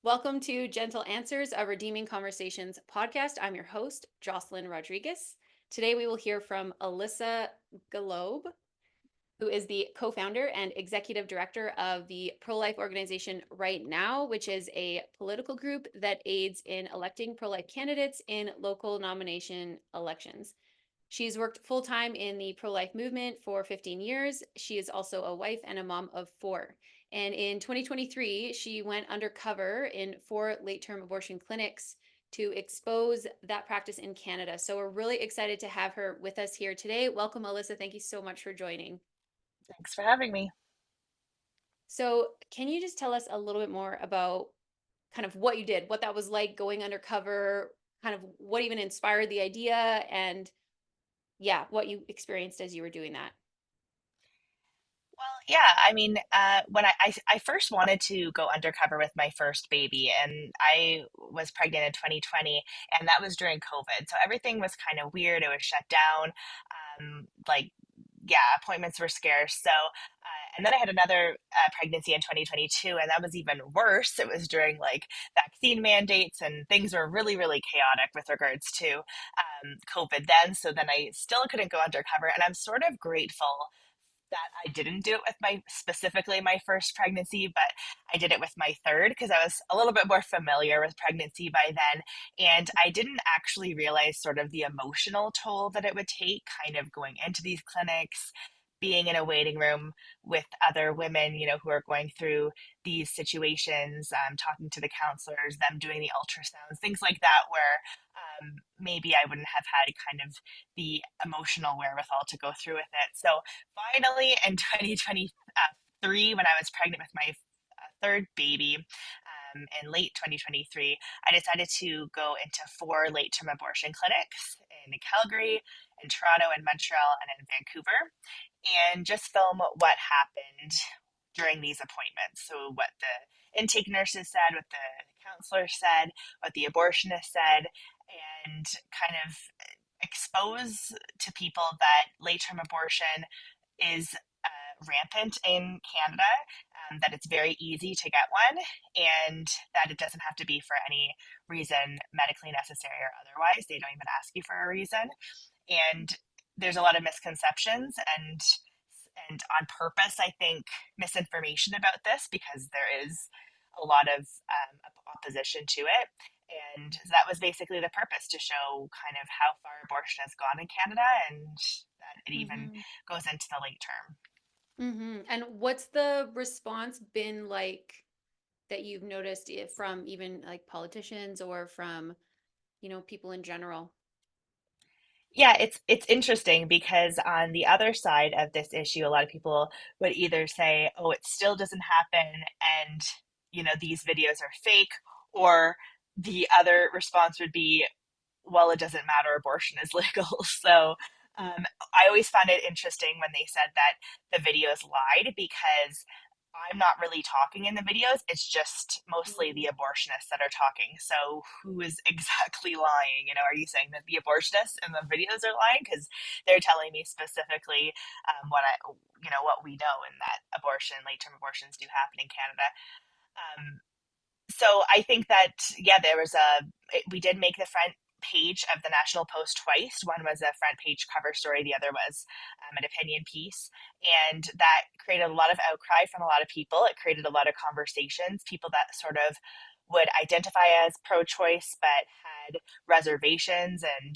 Welcome to Gentle Answers, a Redeeming Conversations podcast. I'm your host, Jocelynn Rodriguez. Today we will hear from Alissa Golob, who is the co-founder and executive director of the pro-life organization Rightnow, which is a political group that aids in electing pro-life candidates in local nomination elections. She's worked full-time in the pro-life movement for 15 years. She is also a wife and a mom of four. And in 2023, she went undercover in four late-term abortion clinics to expose that practice in Canada. So we're really excited to have her with us here today. Welcome, Alissa. Thank you so much for joining. Thanks for having me. So can you just tell us a little bit more about kind of what you did, what that was like going undercover, kind of what even inspired the idea, and yeah, what you experienced as you were doing that? Well, yeah, when I first wanted to go undercover with my first baby, and I was pregnant in 2020, and that was during COVID. So everything was kind of weird. It was shut down. Like, yeah, appointments were scarce. And then I had another pregnancy in 2022, and that was even worse. It was during like vaccine mandates, and things were really, really chaotic with regards to COVID then. So then I still couldn't go undercover, and I'm sort of grateful that I didn't do it with my specifically my first pregnancy, but I did it with my third because I was a little bit more familiar with pregnancy by then. And I didn't actually realize sort of the emotional toll that it would take kind of going into these clinics, being in a waiting room with other women, who are going through these situations, talking to the counselors, them doing the ultrasounds, things like that, where maybe I wouldn't have had kind of the emotional wherewithal to go through with it. So finally, in 2023, when I was pregnant with my third baby, in late 2023, I decided to go into four late term abortion clinics in Calgary, in Toronto, in Montreal, and in Vancouver, and just film what happened during these appointments. So, what the intake nurses said, what the counselor said, what the abortionist said, and kind of expose to people that late term abortion is rampant in Canada, that it's very easy to get one, and that it doesn't have to be for any reason medically necessary or otherwise. They don't even ask you for a reason. And there's a lot of misconceptions and on purpose, I think, misinformation about this because there is a lot of opposition to it. And that was basically the purpose to show kind of how far abortion has gone in Canada and that it even Mm-hmm. goes into the late term. Mm-hmm. And what's the response been like that you've noticed it from even like politicians or from, people in general? Yeah, it's interesting because on the other side of this issue, a lot of people would either say, "Oh, it still doesn't happen," and these videos are fake, or the other response would be, "Well, it doesn't matter, abortion is legal." So I always found it interesting when they said that the videos lied because I'm not really talking in the videos. It's just mostly the Mm. abortionists that are talking. So who is exactly lying? Are you saying that the abortionists in the videos are lying? Because they're telling me specifically what we know, and that late term abortions do happen in Canada. Um, so I think that, yeah, we did make the front page of the National Post twice. One was a front page cover story, the other was an opinion piece. And that created a lot of outcry from a lot of people. It created a lot of conversations, people that sort of would identify as pro choice but had reservations and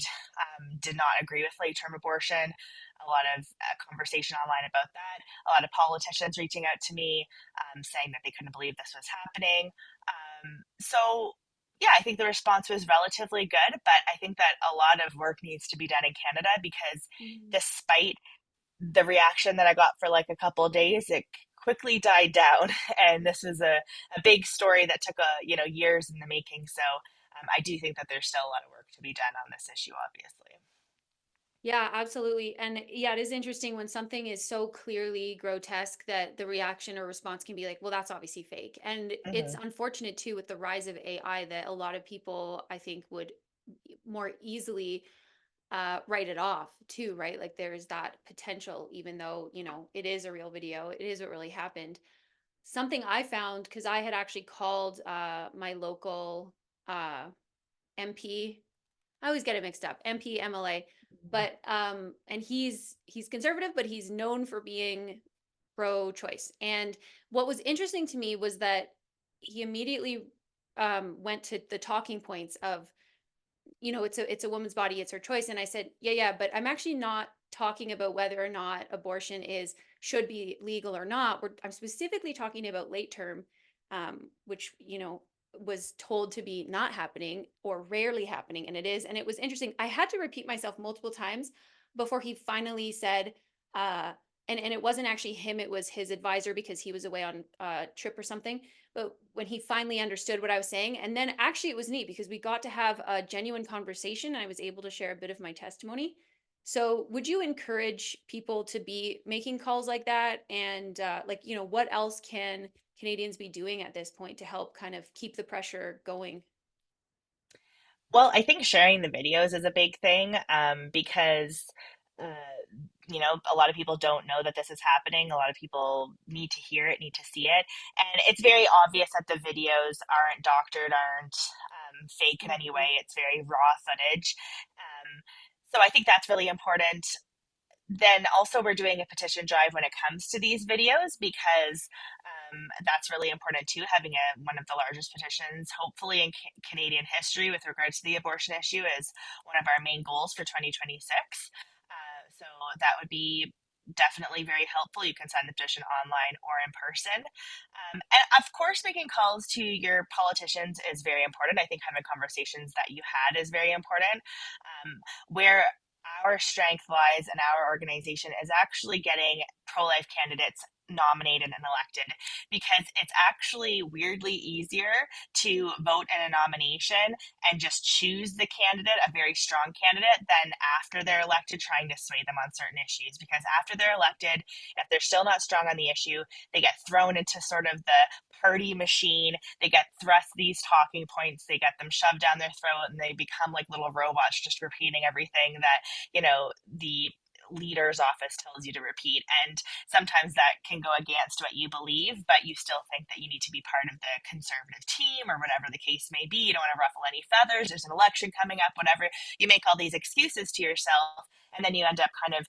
did not agree with late term abortion. A lot of conversation online about that. A lot of politicians reaching out to me, saying that they couldn't believe this was happening. So yeah, I think the response was relatively good, but I think that a lot of work needs to be done in Canada because Mhm. despite the reaction that I got for like a couple of days, it quickly died down. And this was a big story that took years in the making. So I do think that there's still a lot of work to be done on this issue, obviously. Yeah, absolutely. And yeah, it is interesting when something is so clearly grotesque that the reaction or response can be like, well, that's obviously fake. And it's Hmm. unfortunate too with the rise of AI that a lot of people, I think, would more easily write it off too, right? Like there's that potential, even though, it is a real video, it is what really happened. something I found, because I had actually called my local uh, MP. I always get it mixed up. MP, MLA, but and he's conservative, but he's known for being pro-choice. And what was interesting to me was that he immediately went to the talking points of, it's a woman's body, it's her choice. And I said, yeah, yeah, but I'm actually not talking about whether or not abortion is should be legal or not. I'm specifically talking about late term, which was told to be not happening or rarely happening, and it is. And it was interesting. I had to repeat myself multiple times before he finally said, uh, and it wasn't actually him; it was his advisor because he was away on a trip or something. But when he finally understood what I was saying, and then actually it was neat because we got to have a genuine conversation and I was able to share a bit of my testimony. So, would you encourage people to be making calls like that? And, what else can Canadians be doing at this point to help kind of keep the pressure going? Well, I think sharing the videos is a big thing, because, uh, a lot of people don't know that this is happening. A lot of people need to hear it, need to see it. And it's very obvious that the videos aren't doctored, aren't fake in any Mm-hmm. way. It's very raw footage. So I think that's really important. Then also we're doing a petition drive when it comes to these videos because that's really important too. Having one of the largest petitions, hopefully in Canadian history, with regards to the abortion issue, is one of our main goals for 2026. So that would be definitely very helpful. You can sign the petition online or in person. And of course, making calls to your politicians is very important. I think having conversations that you had is very important. Where our strength lies in our organization is actually getting pro-life candidates nominated and elected, because it's actually weirdly easier to vote in a nomination and just choose the candidate, a very strong candidate, than after they're elected trying to sway them on certain issues. Because after they're elected, if they're still not strong on the issue, they get thrown into sort of the party machine. They get thrust these talking points, they get them shoved down their throat, and they become like little robots just repeating everything that the leader's office tells you to repeat. And sometimes that can go against what you believe, but you still think that you need to be part of the conservative team or whatever the case may be. You don't want to ruffle any feathers. There's an election coming up, whatever. You make all these excuses to yourself, and then you end up kind of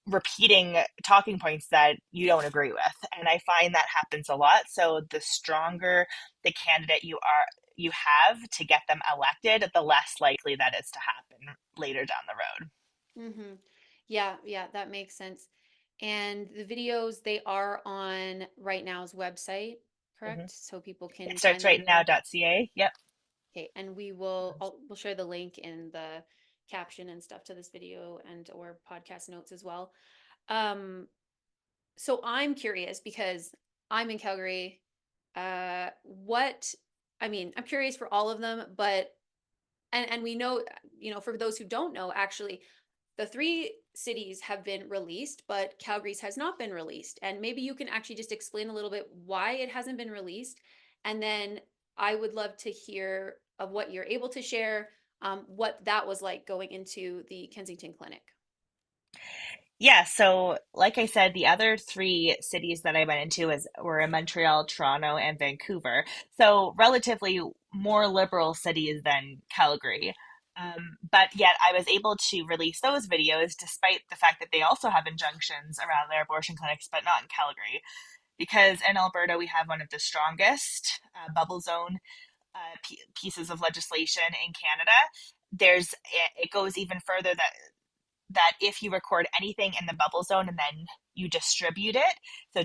repeating talking points that you don't agree with. And I find that happens a lot. So the stronger the candidate you have to get them elected, the less likely that is to happen later down the road. Mm-hmm. Yeah, yeah, that makes sense. And the videos, they are on Right Now's website, Mm-hmm. correct? So people can find them there. Itstartsrightnow.ca. Yep. Okay, and we'll share the link in the caption and stuff to this video and or podcast notes as well. Um, so I'm curious because I'm in Calgary. What I mean, I'm curious for all of them, but and we know, for those who don't know, actually, the three cities have been released, but Calgary's has not been released. And maybe you can actually just explain a little bit why it hasn't been released. And then I would love to hear of what you're able to share, what that was like going into the Kensington Clinic. Yeah, so like I said, the other three cities that I went into were in Montreal, Toronto, and Vancouver. So relatively more liberal cities than Calgary. But yet I was able to release those videos despite the fact that they also have injunctions around their abortion clinics, but not in Calgary. Because in Alberta, we have one of the strongest bubble zone pieces of legislation in Canada. It goes even further that if you record anything in the bubble zone and then you distribute it, so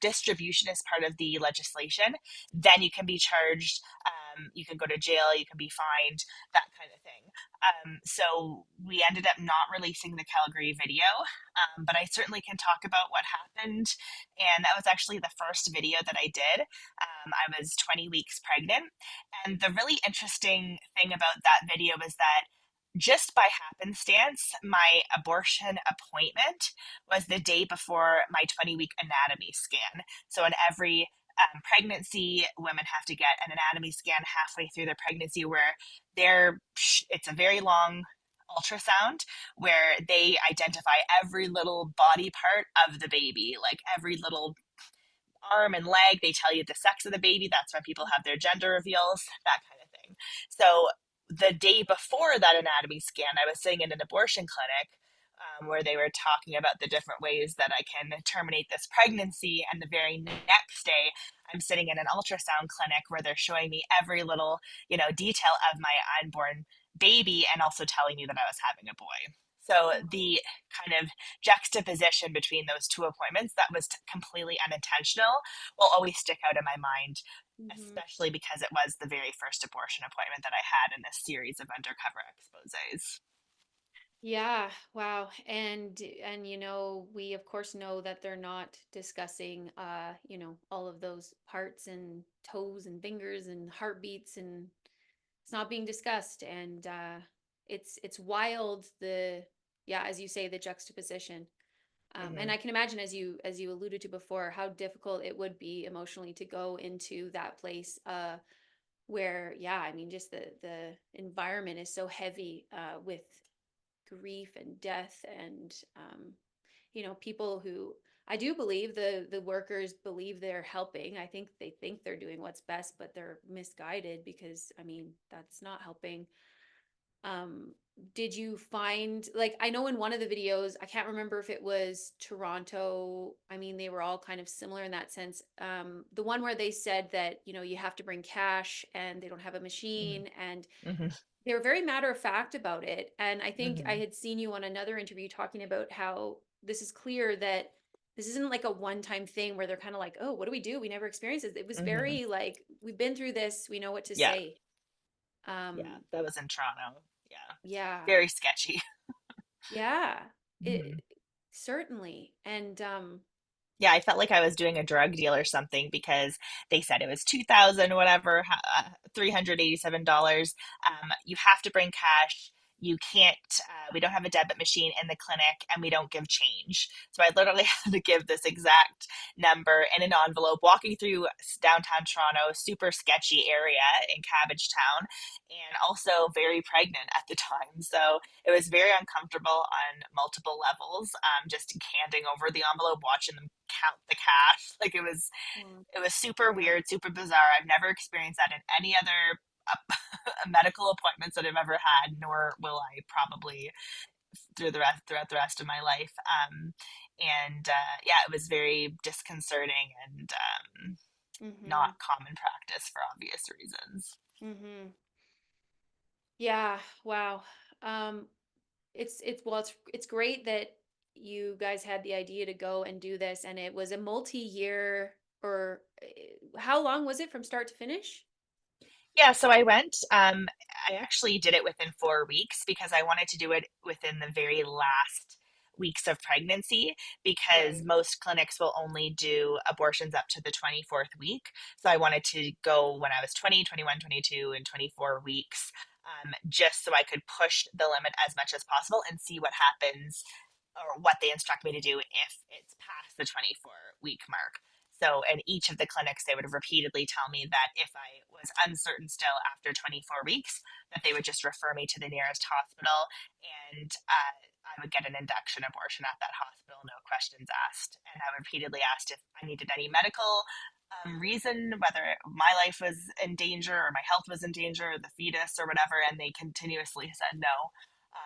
distribution is part of the legislation, then you can be charged. You can go to jail, you can be fined, that kind of thing. So we ended up not releasing the Calgary video, but I certainly can talk about what happened. And that was actually the first video that I did. I was 20 weeks pregnant. And the really interesting thing about that video was that just by happenstance, my abortion appointment was the day before my 20-week anatomy scan. So, in every pregnancy, women have to get an anatomy scan halfway through their pregnancy, where it's a very long ultrasound where they identify every little body part of the baby, like every little arm and leg. They tell you the sex of the baby. That's when people have their gender reveals, that kind of thing. So the day before that anatomy scan, I was sitting in an abortion clinic where they were talking about the different ways that I can terminate this pregnancy. And the very next day, I'm sitting in an ultrasound clinic where they're showing me every little, detail of my unborn baby and also telling me that I was having a boy. So the kind of juxtaposition between those two appointments that was completely unintentional will always stick out in my mind, Mm-hmm. especially because it was the very first abortion appointment that I had in this series of undercover exposés. Yeah, wow. And we of course know that they're not discussing all of those parts and toes and fingers and heartbeats, and it's not being discussed. And it's wild, the yeah, as you say, the juxtaposition. And Mm-hmm. I can imagine, as you alluded to before, how difficult it would be emotionally to go into that place, where, yeah, I mean, just the environment is so heavy, with grief and death, and people who, I do believe, the workers believe they're helping. I think they think they're doing what's best, but they're misguided, because I mean, that's not helping. um did you find, like, I know in one of the videos, I can't remember if it was Toronto, I mean, they were all kind of similar in that sense, the one where they said that you have to bring cash and they don't have a machine, and Mm-hmm. they were very matter of fact about it. And I think I Mm-hmm. had seen you on another interview talking about how this is clear that this isn't like a one-time thing where they're kind of like, oh, what do we do? We never experienced this. It was Mm-hmm. very like, we've been through this. We know what to Yeah, say. yeah, Um, that was in Toronto. Yeah, yeah, very sketchy. yeah, Mm-hmm. it certainly. And Yeah, I felt like I was doing a drug deal or something because they said it was 2,000 whatever, $387. You have to bring cash. You can't. We don't have a debit machine in the clinic, and we don't give change. So I literally had to give this exact number in an envelope, walking through downtown Toronto, super sketchy area in Cabbage Town, and also very pregnant at the time. So it was very uncomfortable on multiple levels. Just handing over the envelope, watching them count the cash. Like well, it was super yeah. weird, super bizarre. I've never experienced that in any other medical appointments that I've ever had, nor will I probably throughout the rest of my life. And yeah, it was very disconcerting and Mm-hmm. not common practice for obvious reasons. Mm-hmm. Yeah, wow. um it's great that you guys had the idea to go and do this, and it was a multi-year, or how long was it from start to finish? Yeah, so I went. I actually did it within 4 weeks because I wanted to do it within the very last weeks of pregnancy because Right. most clinics will only do abortions up to the 24th week. So I wanted to go when I was 20, 21, 22, and 24 weeks, just so I could push the limit as much as possible and see what happens or what they instruct me to do if it's past the 24-week mark. So, in each of the clinics, they would repeatedly tell me that if I was uncertain still after 24 weeks, that they would just refer me to the nearest hospital, and I would get an induction abortion at that hospital, no questions asked. And I repeatedly asked if I needed any medical reason, whether my life was in danger or my health was in danger, or the fetus or whatever, and they continuously said no.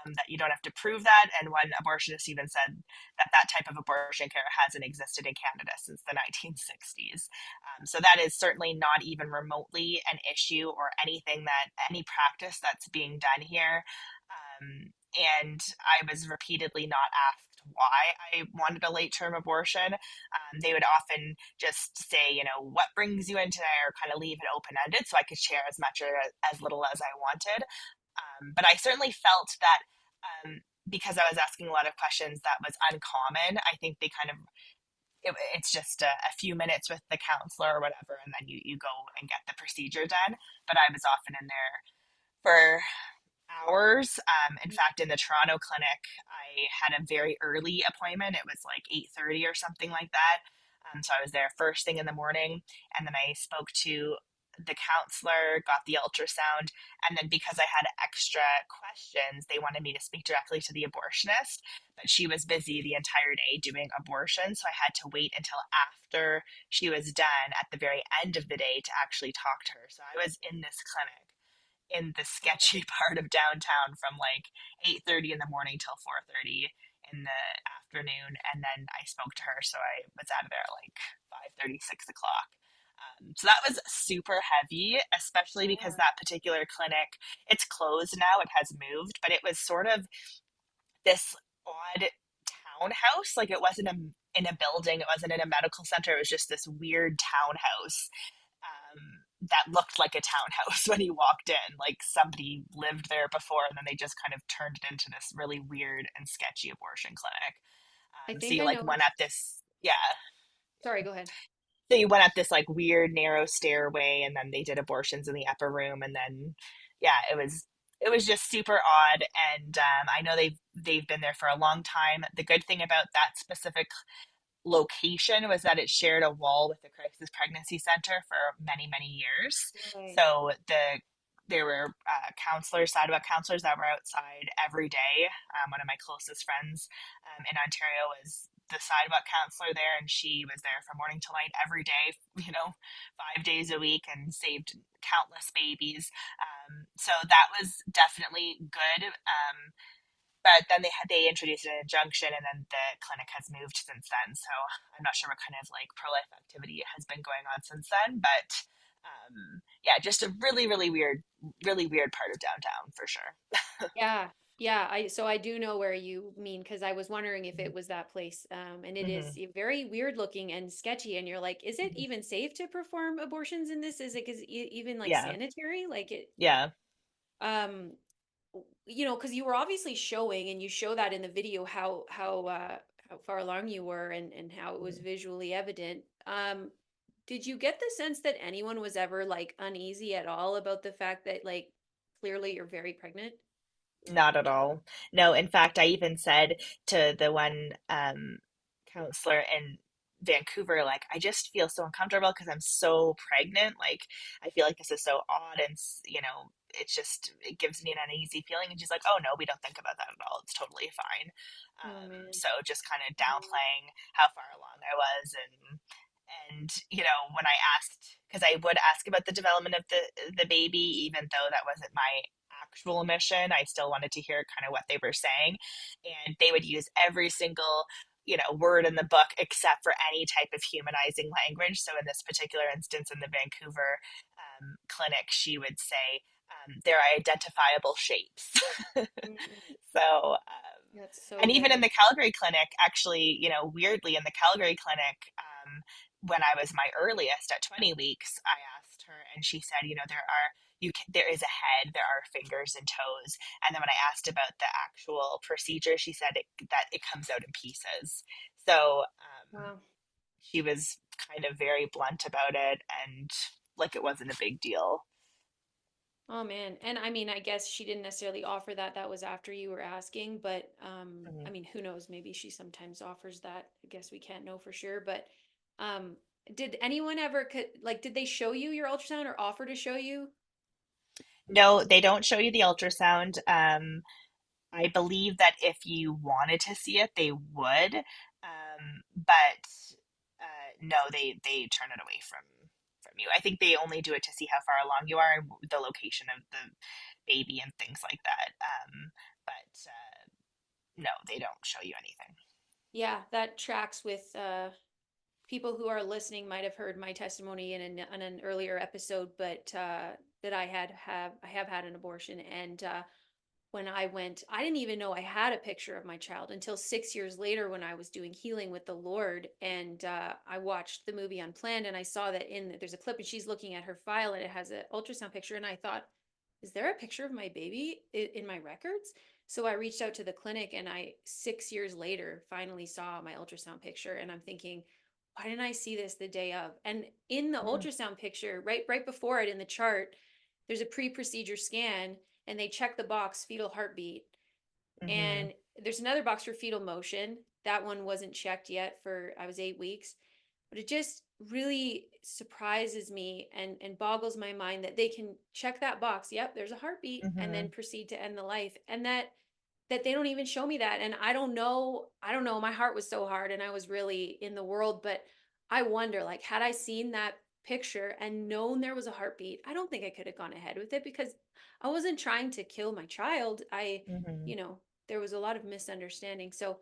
That you don't have to prove that. And one abortionist even said that that type of abortion care hasn't existed in Canada since the 1960s. So that is certainly not even remotely an issue or anything that any practice that's being done here. And I was repeatedly not asked why I wanted a late term abortion. They would often just say, what brings you in today, or kind of leave it open ended so I could share as much or as little as I wanted. But I certainly felt that because I was asking a lot of questions that was uncommon, I think they kind of, it's just a few minutes with the counselor or whatever, and then you go and get the procedure done. But I was often in there for hours. In fact, in the Toronto clinic, I had a very early appointment. It was like 8:30 or something like that. So I was there first thing in the morning, and then I spoke to the counselor got the ultrasound, and then because I had extra questions, they wanted me to speak directly to the abortionist, but she was busy the entire day doing abortion, so I had to wait until after she was done at the very end of the day to actually talk to her. So I was in this clinic in the Wow. sketchy part of downtown from like 8:30 in the morning till 4:30 in the afternoon, and then I spoke to her, so I was out of there at like 5:30, 6 o'clock. So that was super heavy, especially because Yeah. that particular clinic, it's closed now, it has moved, but it was sort of this odd townhouse. Like it wasn't in a building, it wasn't in a medical center, it was just this weird townhouse that looked like a townhouse when you walked in. Like somebody lived there before, and then they just kind of turned it into this really weird and sketchy abortion clinic. I So think you I like know went which. up this, yeah. Sorry, go ahead. So you went up this like weird narrow stairway, and then they did abortions in the upper room, and then yeah, it was just super odd. And I know they've been there for a long time. The good thing about that specific location was that it shared a wall with the crisis pregnancy center for many many years. Right. So there were sidewalk counselors that were outside every day. One of my closest friends in Ontario was the sidewalk counselor there, and she was there from morning till night every day, 5 days a week, and saved countless babies. So that was definitely good. But then they introduced an injunction, and then the clinic has moved since then. So I'm not sure what kind of like pro life activity has been going on since then, but yeah, just a really weird part of downtown for sure. Yeah. Yeah, I do know where you mean because I was wondering if it was that place. And it is Hmm. very weird looking and sketchy. And you're like, is it Hmm. even safe to perform abortions in this? Is it even like Yeah, sanitary? Like it, yeah. um, because you were obviously showing, and you show that in the video how far along you were, and how it was Mhm. visually evident. Did you get the sense that anyone was ever like uneasy at all about the fact that like clearly you're very pregnant? Not at all. No, in fact, I even said to the one counselor in Vancouver, like, I just feel so uncomfortable because I'm so pregnant. Like, I feel like this is so odd, and it gives me an uneasy feeling. And she's like, "Oh no, we don't think about that at all. It's totally fine." Oh man. So just kind of downplaying how far along I was, and when I asked, because I would ask about the development of the baby, even though that wasn't my actual mission, I still wanted to hear kind of what they were saying. And they would use every single word in the book except for any type of humanizing language. So in this particular instance, in the Vancouver clinic, she would say there are identifiable shapes. Mm-mm. So That's so and even in good. the Calgary clinic, actually, weirdly, in the Calgary clinic, when I was my earliest at 20 weeks, I asked her, and she said, there is a head, there are fingers and toes. And then when I asked about the actual procedure, she said that it comes out in pieces. So Wow. she was kind of very blunt about it, and like it wasn't a big deal. Oh man. And I mean, I guess she didn't necessarily offer that. That was after you were asking, but I Mhm. mean, who knows? Maybe she sometimes offers that. I guess we can't know for sure, but um did anyone ever did they show you your ultrasound or offer to show you? No, they don't show you the ultrasound. I believe that if you wanted to see it, they would, but no, they turn it away from you. I think they only do it to see how far along you are and the location of the baby and things like that. But no, they don't show you anything. Yeah, that tracks with people who are listening might have heard my testimony in an earlier episode, but that I have had an abortion, and when I went, I didn't even know I had a picture of my child until 6 years later when I was doing healing with the Lord, and I watched the movie Unplanned, and I saw that there's a clip, and she's looking at her file, and it has an ultrasound picture, and I thought, is there a picture of my baby in my records? So I reached out to the clinic, and I 6 years later finally saw my ultrasound picture, and I'm thinking, why didn't I see this the day of? And in the Mm. ultrasound picture, right before it in the chart, there's a pre-procedure scan, and they check the box fetal heartbeat. Mm-hmm. And there's another box for fetal motion. That one wasn't checked yet for I was 8 weeks. But it just really surprises me and boggles my mind that they can check that box. Yep, there's a heartbeat, and then Hmm. proceed to end the life. And that they don't even show me that. And I don't know, my heart was so hard and I was really in the world, but I wonder, like, had I seen that picture and known there was a heartbeat, I don't think I could have gone ahead with it because I wasn't trying to kill my child. Hmm. You know, there was a lot of misunderstanding. So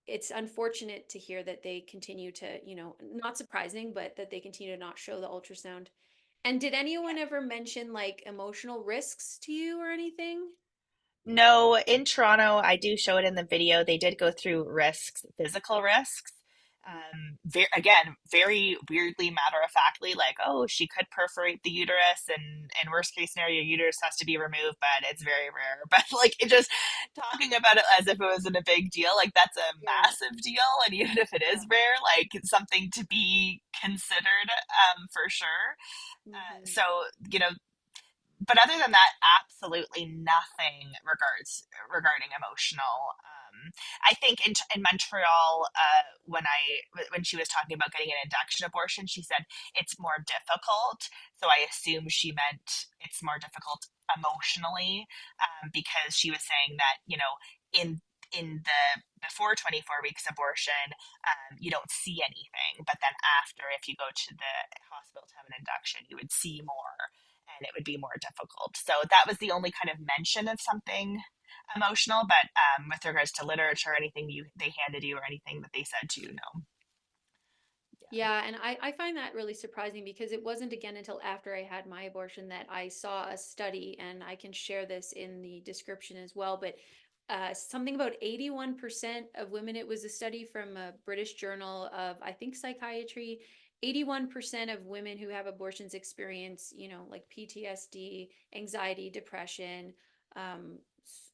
it's unfortunate to hear that they continue to, not surprising, but that they continue to not show the ultrasound. And did anyone ever mention like emotional risks to you or anything? No, in Toronto, I do show it in the video. They did go through risks, physical risks. Again, very weirdly matter of factly, like, oh, she could perforate the uterus, and in worst case scenario, uterus has to be removed, but it's very rare. But like, it just talking about it as if it wasn't a big deal, like that's a Yeah, massive deal. And even if it yeah. is rare, like it's something to be considered, for sure. Hmm. So, you know, but other than that, absolutely nothing regarding emotional. I think in Montreal, when she was talking about getting an induction abortion, she said it's more difficult. So I assume she meant it's more difficult emotionally, because she was saying that in the before 24 weeks abortion, you don't see anything, but then after, if you go to the hospital to have an induction, you would see more and it would be more difficult. So that was the only kind of mention of something emotional. But with regards to literature, anything they handed you or anything that they said to you, no. Yeah, and I find that really surprising because it wasn't again until after I had my abortion that I saw a study, and I can share this in the description as well. But something about 81% of women, it was a study from a British journal of, I think, psychiatry. 81% of women who have abortions experience, like PTSD, anxiety, depression, um,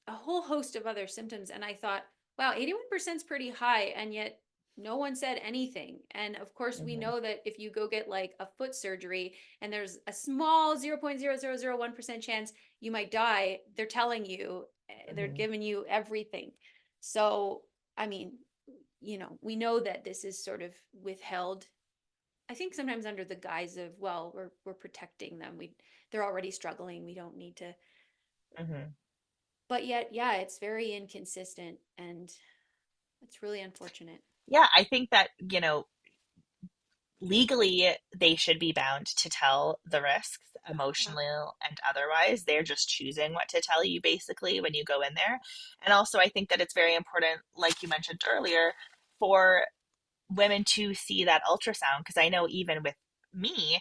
a whole host of other symptoms. And I thought, wow, 81% is pretty high. And yet no one said anything. And of course, we Hmm. know that if you go get like a foot surgery and there's a small 0.0001% chance you might die, they're telling you, they're Hmm. giving you everything. So, I mean, we know that this is sort of withheld. I think sometimes under the guise of, well, we're protecting them. They're already struggling. We don't need to. Hmm. But yet, yeah, it's very inconsistent and it's really unfortunate. Yeah, I think that, legally they should be bound to tell the risks, Yeah. emotional and otherwise. They're just choosing what to tell you basically when you go in there. And also, I think that it's very important, like you mentioned earlier, for women to see that ultrasound, because I know even with me,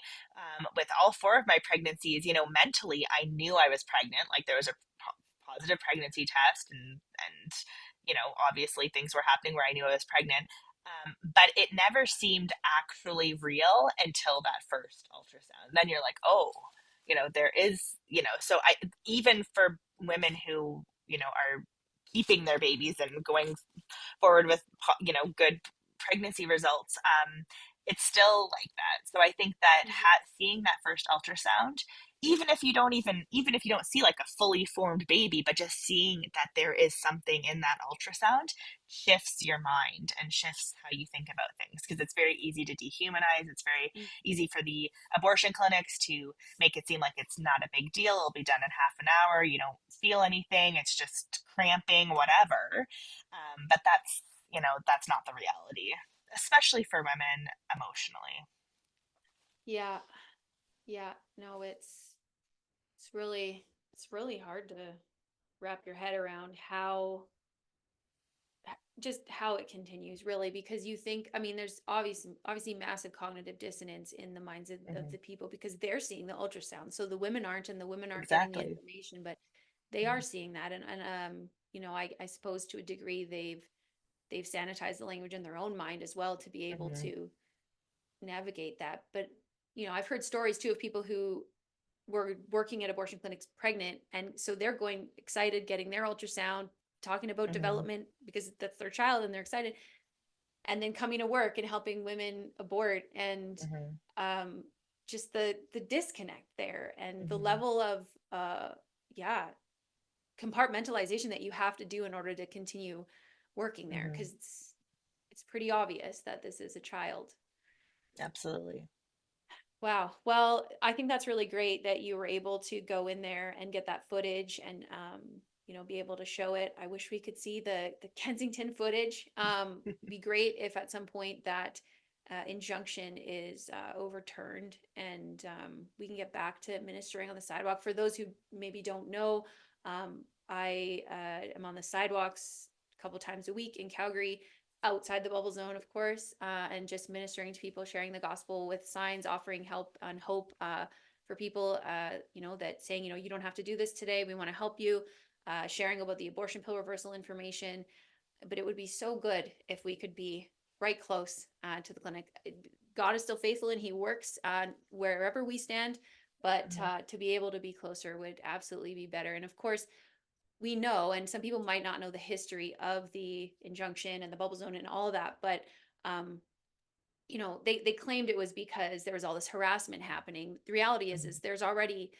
with all four of my pregnancies, mentally I knew I was pregnant. Like there was a positive pregnancy test, and obviously things were happening where I knew I was pregnant. But it never seemed actually real until that first ultrasound. Then you're like, oh, there is, so I, even for women who, are keeping their babies and going forward with good pregnancy results, it's still like that. So I think that Mhm. seeing that first ultrasound, even if you don't see like a fully formed baby, but just seeing that there is something in that ultrasound shifts your mind and shifts how you think about things, because it's very easy to dehumanize. It's very Mm. easy for the abortion clinics to make it seem like it's not a big deal, it'll be done in half an hour, you don't feel anything, it's just cramping, whatever. But that's not the reality, especially for women emotionally. Yeah, yeah. No, it's really hard to wrap your head around just how it continues really, because you think, I mean, there's obviously massive cognitive dissonance in the minds of Hmm. the people because they're seeing the ultrasound. So the women aren't, and the women aren't getting the Exactly. information, but they are seeing that. And I suppose to a degree they've sanitized the language in their own mind as well to be able Hmm. to navigate that. But I've heard stories too of people who were working at abortion clinics pregnant, and so they're going excited, getting their ultrasound, talking about Hmm. development because that's their child and they're excited, and then coming to work and helping women abort, and Hmm. um, just the disconnect there and the Hmm. level of yeah, compartmentalization that you have to do in order to continue working there Hmm. because it's pretty obvious that this is a child. Absolutely. Wow. Well, I think that's really great that you were able to go in there and get that footage and be able to show it. I wish we could see the Kensington footage. Be great if at some point that injunction is overturned and we can get back to ministering on the sidewalk. For those who maybe don't know, I am on the sidewalks a couple times a week in Calgary, outside the bubble zone, of course, and just ministering to people, sharing the gospel with signs, offering help and hope for people, that saying, you don't have to do this today. We want to help you, sharing about the abortion pill reversal information. But it would be so good if we could be right close to the clinic. God is still faithful and he works wherever we stand. But Mhm. to be able to be closer would absolutely be better. And of course, we know, and some people might not know the history of the injunction and the bubble zone and all of that, but um, they claimed it was because there was all this harassment happening. The reality is Mhm. there's already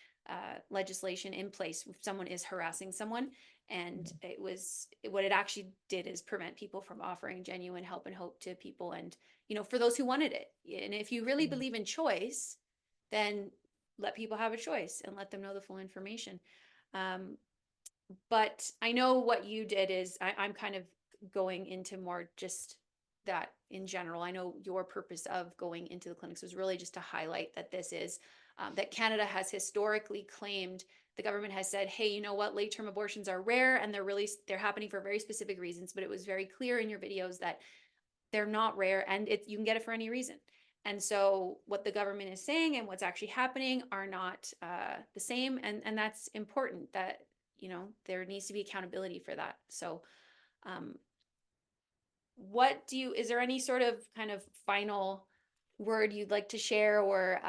legislation in place if someone is harassing someone, and Mhm. it was what it actually did is prevent people from offering genuine help and hope to people, and for those who wanted it. And if you really Mhm. believe in choice, then let people have a choice and let them know the full information. Um, but I know what you did is I'm kind of going into more just that in general. I know your purpose of going into the clinics was really just to highlight that this is that Canada has historically claimed, the government has said, hey, you know what, late term abortions are rare and they're happening for very specific reasons. But it was very clear in your videos that they're not rare and you can get it for any reason. And so what the government is saying and what's actually happening are not the same. And that's important that, there needs to be accountability for that. So um, is there any sort of kind of final word you'd like to share or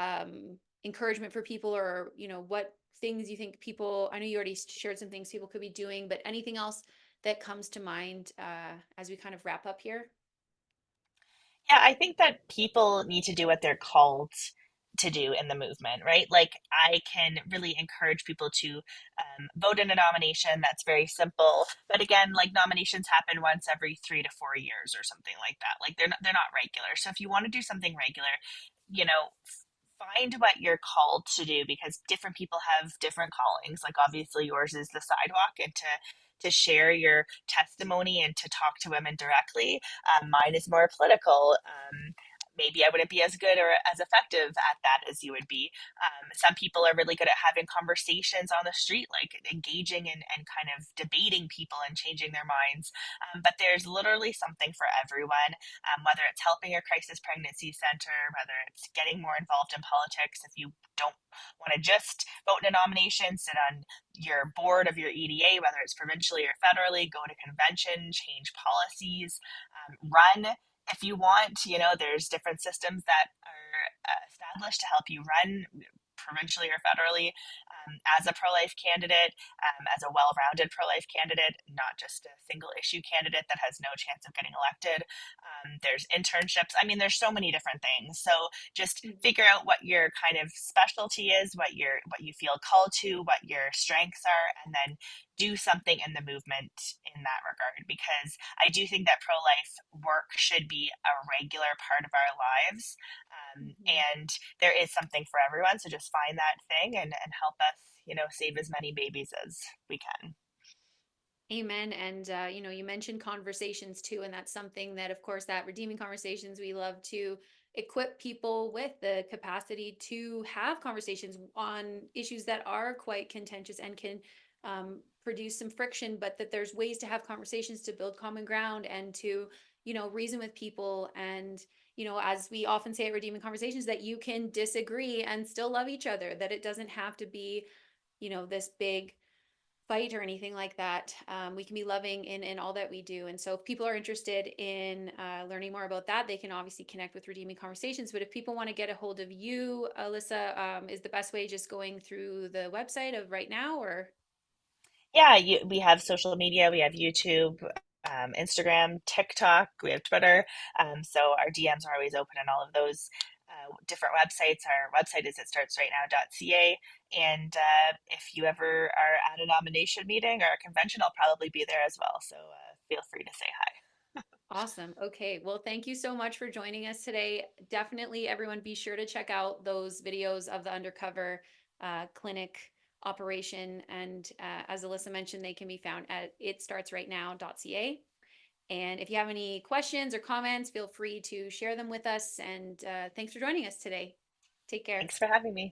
encouragement for people, or, what things you think people, I know you already shared some things people could be doing, but anything else that comes to mind as we kind of wrap up here? Yeah, I think that people need to do what they're called to do in the movement, right? Like, I can really encourage people to vote in a nomination. That's very simple. But again, like, nominations happen once every 3 to 4 years or something like that. Like, they're not regular. So if you want to do something regular, you know, find what you're called to do, because different people have different callings. Like, obviously yours is the sidewalk and to share your testimony and to talk to women directly. Mine is more political. Maybe I wouldn't be as good or as effective at that as you would be. Some people are really good at having conversations on the street, like engaging and kind of debating people and changing their minds. But there's literally something for everyone, whether it's helping a crisis pregnancy center, whether it's getting more involved in politics. If you don't want to just vote in a nomination, sit on your board of your EDA, whether it's provincially or federally, go to convention, change policies, run if you want. There's different systems that are established to help you run provincially or federally, as a pro life candidate, as a well rounded pro life candidate, not just a single issue candidate that has no chance of getting elected. There's internships. I mean, there's so many different things. So just Mhm. figure out what your kind of specialty is, what you feel called to, what your strengths are, and then do something in the movement in that regard. Because I do think that pro life work should be a regular part of our lives. Mhm. And there is something for everyone. So just find that thing and help us, save as many babies as we can. Amen. And you mentioned conversations too, and that's something that, of course, that redeeming conversations, we love to equip people with the capacity to have conversations on issues that are quite contentious and can produce some friction, but that there's ways to have conversations to build common ground and to, reason with people. And, as we often say at Redeeming Conversations, that you can disagree and still love each other, that it doesn't have to be, this big fight or anything like that. We can be loving in all that we do. And so if people are interested in learning more about that, they can obviously connect with Redeeming Conversations. But if people want to get a hold of you, Alissa, is the best way just going through the website of Rightnow, or? Yeah, we have social media. We have YouTube, Instagram, TikTok. We have Twitter. So our DMs are always open on all of those different websites. Our website is itstartsrightnow.ca. And if you ever are at a nomination meeting or a convention, I'll probably be there as well. So feel free to say hi. Awesome. Okay. Well, thank you so much for joining us today. Definitely, everyone, be sure to check out those videos of the undercover clinic operation. And as Alissa mentioned, they can be found at itstartsrightnow.ca. And if you have any questions or comments, feel free to share them with us. And thanks for joining us today. Take care. Thanks for having me.